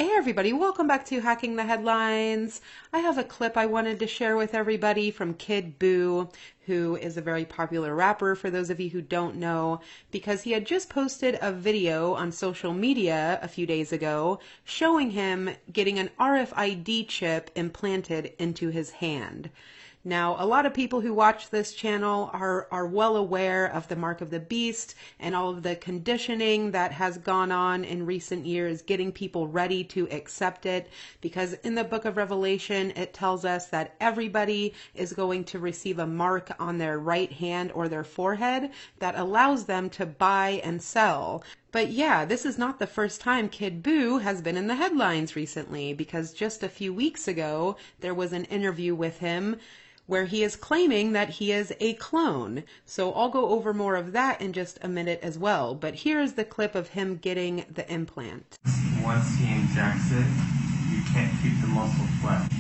Hey everybody, welcome back to Hacking the Headlines. I have a clip I wanted to share with everybody from Kid Boo, who is a very popular rapper for those of you who don't know, because he had just posted a video on social media a few days ago showing him getting an RFID chip implanted into his hand. Now, a lot of people who watch this channel are well aware of the mark of the beast and all of the conditioning that has gone on in recent years, getting people ready to accept it, because in the book of Revelation, it tells us that everybody is going to receive a mark on their right hand or their forehead that allows them to buy and sell. But yeah, this is not the first time Kid Boo has been in the headlines recently, because just a few weeks ago, there was an interview with him where he is claiming that he is a clone. So I'll go over more of that in just a minute as well. But here is the clip of him getting the implant. Once he injects it, you can't keep the muscle flat.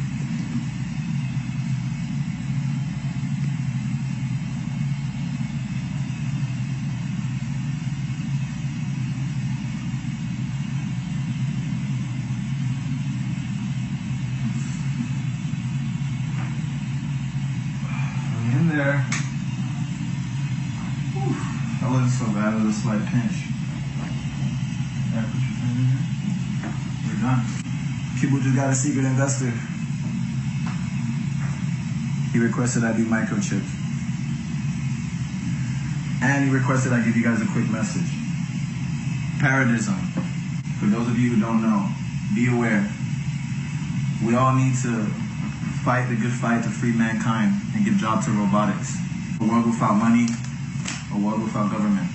There. Whew. That wasn't so bad. It was a slight pinch. We're done. People just got a secret investor. He requested I do microchips. And he requested I give you guys a quick message. Paradism. For those of you who don't know, be aware. We all need to fight the good fight to free mankind and give job to robotics. A world without money, a world without government.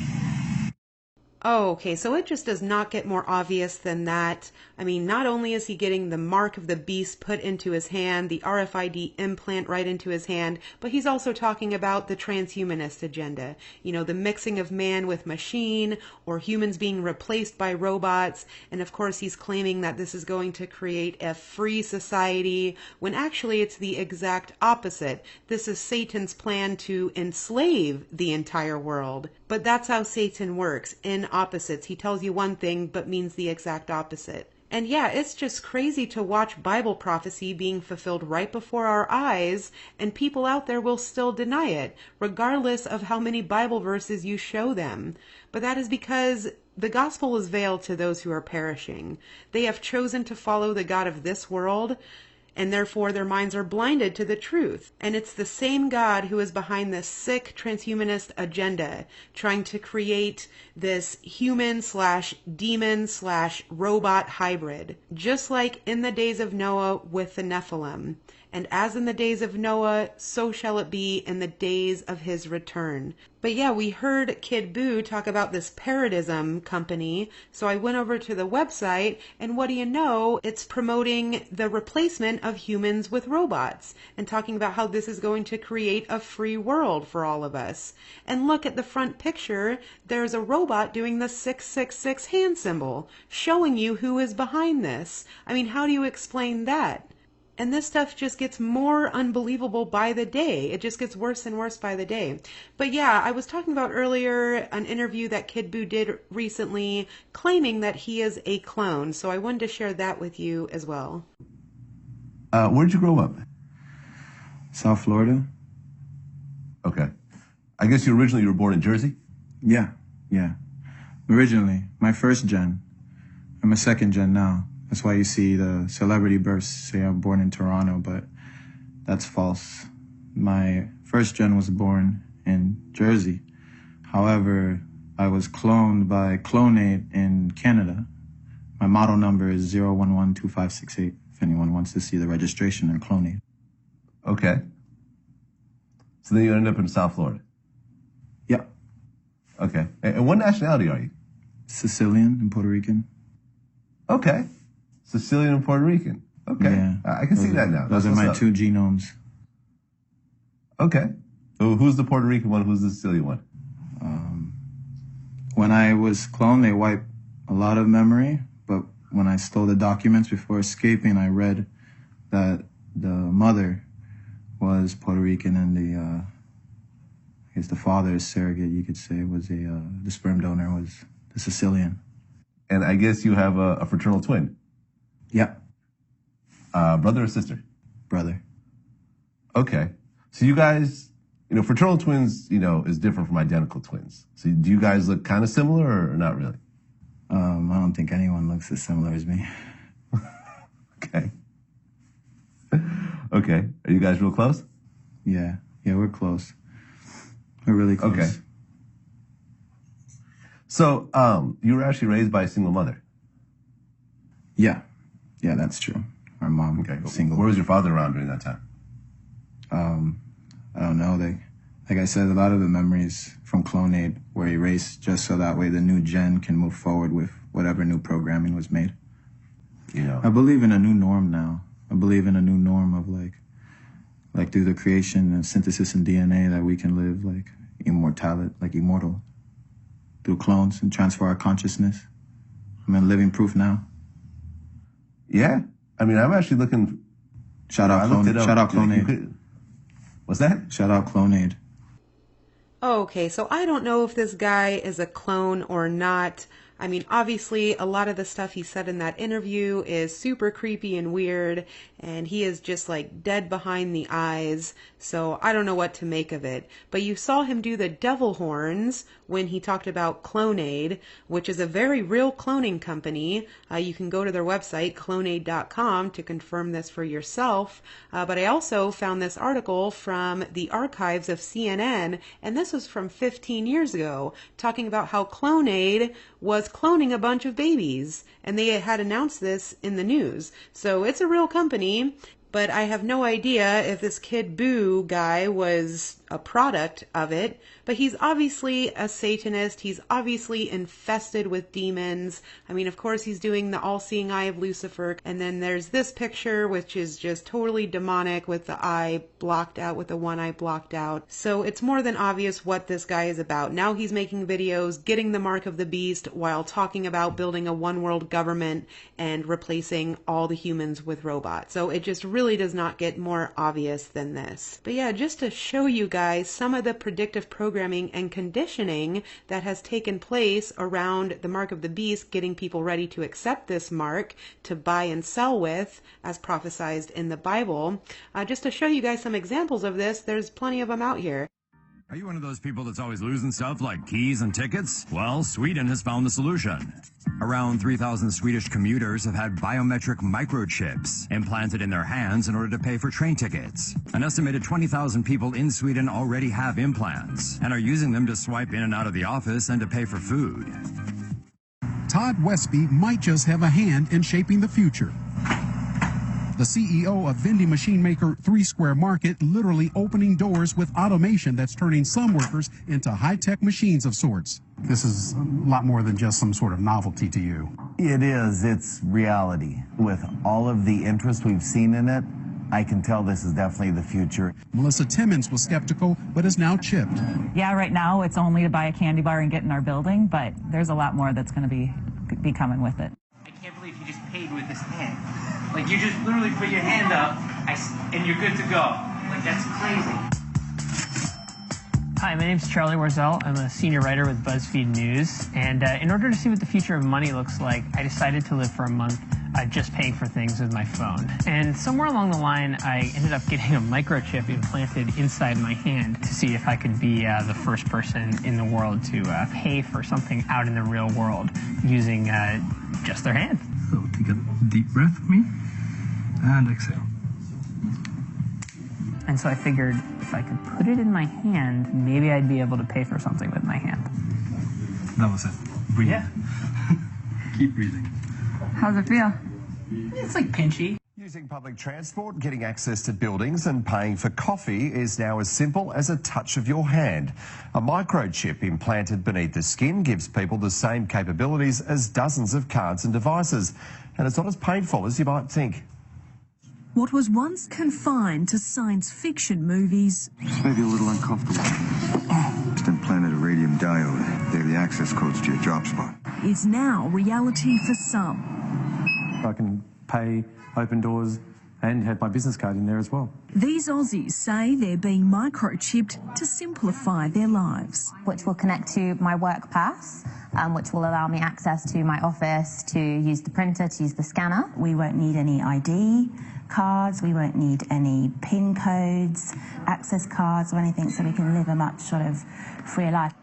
Oh, okay, so it just does not get more obvious than that. I mean, not only is he getting the mark of the beast put into his hand, the RFID implant right into his hand, but he's also talking about the transhumanist agenda. You know, the mixing of man with machine, or humans being replaced by robots. And of course, he's claiming that this is going to create a free society, when actually it's the exact opposite. This is Satan's plan to enslave the entire world. But that's how Satan works, in opposites. He tells you one thing, but means the exact opposite. And yeah, it's just crazy to watch Bible prophecy being fulfilled right before our eyes, and people out there will still deny it, regardless of how many Bible verses you show them. But that is because the gospel is veiled to those who are perishing. They have chosen to follow the God of this world, and therefore their minds are blinded to the truth. And it's the same God who is behind this sick transhumanist agenda, trying to create this human/demon/robot hybrid, just like in the days of Noah with the Nephilim. And as in the days of Noah, so shall it be in the days of his return. But yeah, we heard Kid Boo talk about this Paradism company, so I went over to the website, and what do you know, it's promoting the replacement of humans with robots, and talking about how this is going to create a free world for all of us. And look at the front picture, there's a robot doing the 666 hand symbol, showing you who is behind this. I mean, how do you explain that? And this stuff just gets more unbelievable by the day. It just gets worse and worse by the day. But yeah, I was talking about earlier an interview that Kid Boo did recently claiming that he is a clone. So I wanted to share that with you as well. Where'd you grow up? South Florida. Okay. I guess you were born in Jersey? Yeah. Originally, my first gen. I'm a second gen now. That's why you see the celebrity bursts say I'm born in Toronto, but that's false. My first gen was born in Jersey. However, I was cloned by Clonate in Canada. My model number is 0112568, if anyone wants to see the registration in Clonate. Okay. So then you ended up in South Florida? Yeah. Okay. And what nationality are you? Sicilian and Puerto Rican. Okay. Sicilian and Puerto Rican. Okay. Yeah. I can see that now. Those are my two genomes. Okay. So who's the Puerto Rican one? Who's the Sicilian one? When I was cloned, they wiped a lot of memory, but when I stole the documents before escaping, I read that the mother was Puerto Rican and I guess the father's surrogate, you could say, was the sperm donor was the Sicilian. And I guess you have a fraternal twin. Yep. Brother or sister? Brother. Okay. So you guys, fraternal twins, is different from identical twins. So do you guys look kind of similar or not really? I don't think anyone looks as similar as me. Okay. Okay. Are you guys real close? Yeah, we're close. We're really close. Okay. So, you were actually raised by a single mother? Yeah, that's true. Our mom, Okay. single. Where was your father around during that time? I don't know. Like I said, a lot of the memories from Clonade were erased just so that way the new gen can move forward with whatever new programming was made. I believe in a new norm now. I believe in a new norm of like through the creation and synthesis and DNA that we can live like immortal through clones and transfer our consciousness. I'm in living proof now. Yeah. I mean, I'm actually looking. Shout out Clonade. What's that? Shout out Clonade. Okay, so I don't know if this guy is a clone or not. I mean, obviously, a lot of the stuff he said in that interview is super creepy and weird, and he is just like dead behind the eyes, so I don't know what to make of it. But you saw him do the devil horns when he talked about Clonade, which is a very real cloning company. You can go to their website, clonade.com, to confirm this for yourself. But I also found this article from the archives of CNN, and this was from 15 years ago, talking about how Clonade was cloning a bunch of babies, and they had announced this in the news. So it's a real company, but I have no idea if this Kid Boo guy was a product of it. But he's obviously a Satanist. He's obviously infested with demons. I mean, of course, he's doing the all-seeing eye of Lucifer. And then there's this picture, which is just totally demonic with the eye blocked out, with the one eye blocked out. So it's more than obvious what this guy is about. Now he's making videos, getting the mark of the beast, while talking about building a one-world government and replacing all the humans with robots. So it just really does not get more obvious than this. But yeah, just to show you guys some of the predictive programming and conditioning that has taken place around the mark of the beast, getting people ready to accept this mark to buy and sell with, as prophesied in the Bible. Just to show you guys some examples of this, there's plenty of them out here. Are you one of those people that's always losing stuff like keys and tickets? Well, Sweden has found the solution. Around 3,000 Swedish commuters have had biometric microchips implanted in their hands in order to pay for train tickets. An estimated 20,000 people in Sweden already have implants and are using them to swipe in and out of the office and to pay for food. Todd Westby might just have a hand in shaping the future. The CEO of vending machine maker 3 Square Market literally opening doors with automation that's turning some workers into high-tech machines of sorts. This is a lot more than just some sort of novelty to you. It is. It's reality. With all of the interest we've seen in it, I can tell this is definitely the future. Melissa Timmons was skeptical, but is now chipped. Yeah, right now it's only to buy a candy bar and get in our building, but there's a lot more that's going to be coming with it. I can't believe you just paid with this hand. Like, you just literally put your hand up, and you're good to go. Like, that's crazy. Hi, my name's Charlie Warzel. I'm a senior writer with BuzzFeed News. And in order to see what the future of money looks like, I decided to live for a month just paying for things with my phone. And somewhere along the line, I ended up getting a microchip implanted inside my hand to see if I could be the first person in the world to pay for something out in the real world using just their hand. So take a deep breath with me and exhale. And so I figured if I could put it in my hand, maybe I'd be able to pay for something with my hand. That was it. Breathe. Yeah. Keep breathing. How's it feel? It's like pinchy. Using public transport, getting access to buildings and paying for coffee is now as simple as a touch of your hand. A microchip implanted beneath the skin gives people the same capabilities as dozens of cards and devices. And it's not as painful as you might think. What was once confined to science fiction movies... It's maybe a little uncomfortable. Just implanted a radium diode. They're the access codes to your drop spot. ...is now reality for some. I can pay, open doors and had my business card in there as well. These Aussies say they're being microchipped to simplify their lives. Which will connect to my work pass, which will allow me access to my office, to use the printer, to use the scanner. We won't need any ID cards, we won't need any PIN codes, access cards or anything, so we can live a much sort of freer life.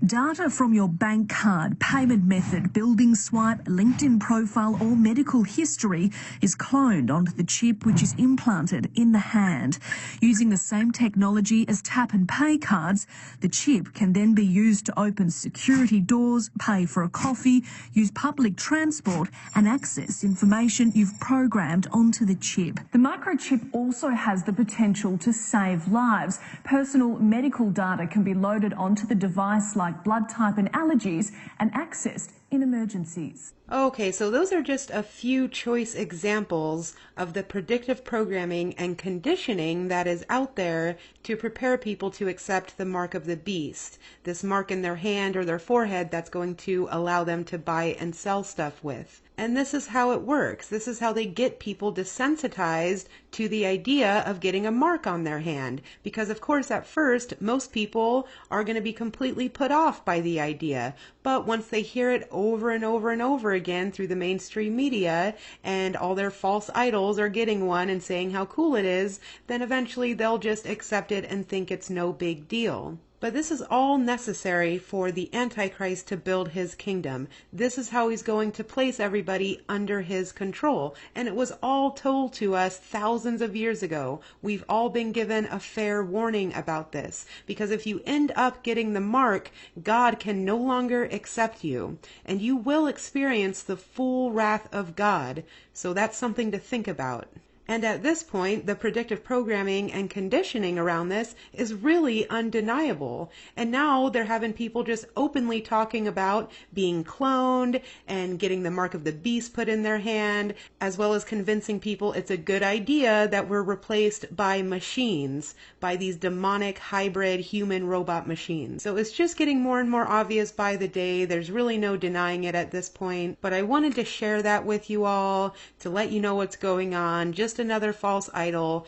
Data from your bank card, payment method, building swipe, LinkedIn profile or medical history is cloned onto the chip which is implanted in the hand. Using the same technology as tap and pay cards, the chip can then be used to open security doors, pay for a coffee, use public transport and access information you've programmed onto the chip. The microchip also has the potential to save lives. Personal medical data can be loaded onto the device like blood type and allergies and accessed in emergencies. Okay, so those are just a few choice examples of the predictive programming and conditioning that is out there to prepare people to accept the mark of the beast, this mark in their hand or their forehead that's going to allow them to buy and sell stuff with. And this is how it works. This is how they get people desensitized to the idea of getting a mark on their hand. Because of course at first, most people are going to be completely put off by the idea. But once they hear it over and over and over again through the mainstream media, and all their false idols are getting one and saying how cool it is, then eventually they'll just accept it and think it's no big deal. But this is all necessary for the Antichrist to build his kingdom. This is how he's going to place everybody under his control. And it was all told to us thousands of years ago. We've all been given a fair warning about this. Because if you end up getting the mark, God can no longer accept you. And you will experience the full wrath of God. So that's something to think about. And at this point, the predictive programming and conditioning around this is really undeniable. And now they're having people just openly talking about being cloned and getting the mark of the beast put in their hand, as well as convincing people it's a good idea that we're replaced by machines, by these demonic hybrid human-robot machines. So it's just getting more and more obvious by the day. There's really no denying it at this point. But I wanted to share that with you all to let you know what's going on. Just another false idol,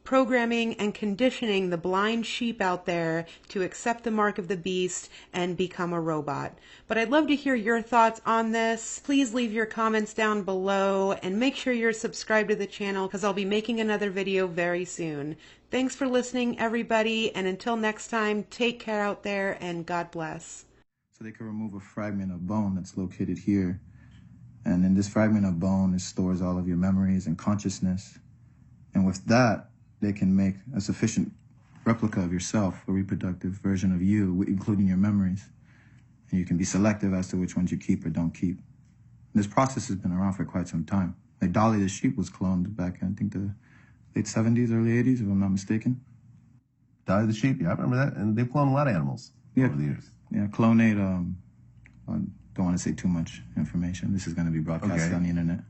programming and conditioning the blind sheep out there to accept the mark of the beast and become a robot. But I'd love to hear your thoughts on this. Please leave your comments down below and make sure you're subscribed to the channel because I'll be making another video very soon. Thanks for listening, everybody, and until next time, take care out there and God bless. So they can remove a fragment of bone that's located here. And in this fragment of bone, it stores all of your memories and consciousness. And with that, they can make a sufficient replica of yourself, a reproductive version of you, including your memories. And you can be selective as to which ones you keep or don't keep. This process has been around for quite some time. Like Dolly the sheep was cloned back in, I think, the late 70s, early 80s, if I'm not mistaken. Dolly the sheep, yeah, I remember that. And they've cloned a lot of animals over the years. Yeah, Clonate, don't want to say too much information. This is going to be broadcast on the internet.